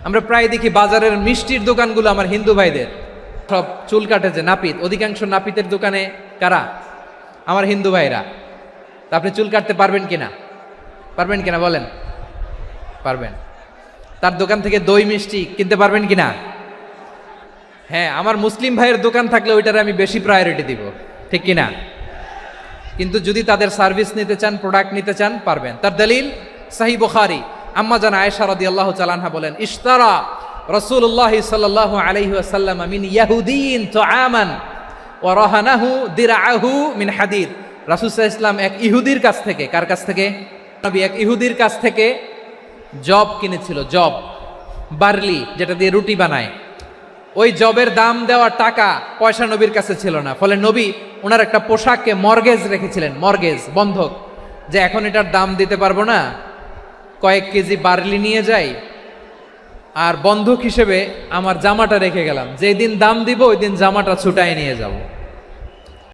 আমরা প্রায় দেখি বাজারের মিষ্টির দোকানগুলো আমার হিন্দু ভাইদের, সব চুল কাটে যে নাপিত, অধিকাংশ নাপিতের দোকানে কারা? আমার হিন্দু ভাইরা। তা আপনি চুল কাটতে পারবেন কিনা? পারবেন কিনা বলেন? পারবেন। তার দোকান থেকে দই মিষ্টি কিনতে পারবেন কিনা? হ্যাঁ, আমার মুসলিম ভাইয়ের দোকান থাকলে ওইটারে আমি বেশি প্রায়োরিটি দিব, ঠিক কিনা? কিন্তু যদি তাদের সার্ভিস নিতে চান, প্রোডাক্ট নিতে চান, পারবেন। তার দলিল সহিহ বুখারী, আম্মা জান আয়েশা রাদিয়াল্লাহু তাআলা আনহা বলেন, ইশতারা রাসূলুল্লাহ সাল্লাল্লাহু আলাইহি ওয়াসাল্লাম মিন ইয়াহুদিয়িন তুআমান ওয়া রাহানাহু দিরআহু মিন হাদিদ। রাসূল সাল্লাল্লাহু আলাইহি ওয়াসাল্লাম এক ইহুদির কাছ থেকে, কার কাছ থেকে? নবী এক ইহুদির কাছ থেকে জব কিনেছিল, জব, বার্লি, যেটা দিয়ে রুটি বানায়। ওই জবের দাম দেওয়া টাকা পয়সা নবীর কাছে ছিল না, ফলে নবী ওনার একটা পোশাককে মর্গেজ রেখেছিলেন, মর্গেজ, বন্ধক, যে এখন এটার দাম দিতে পারবো না, কয়েক কেজি বার্লি নিয়ে যাই আর বন্ধক হিসেবে আমার জামাটা রেখে গেলাম, যেদিন দাম দিব ওই দিন জামাটা ছুটায় নিয়ে যাব।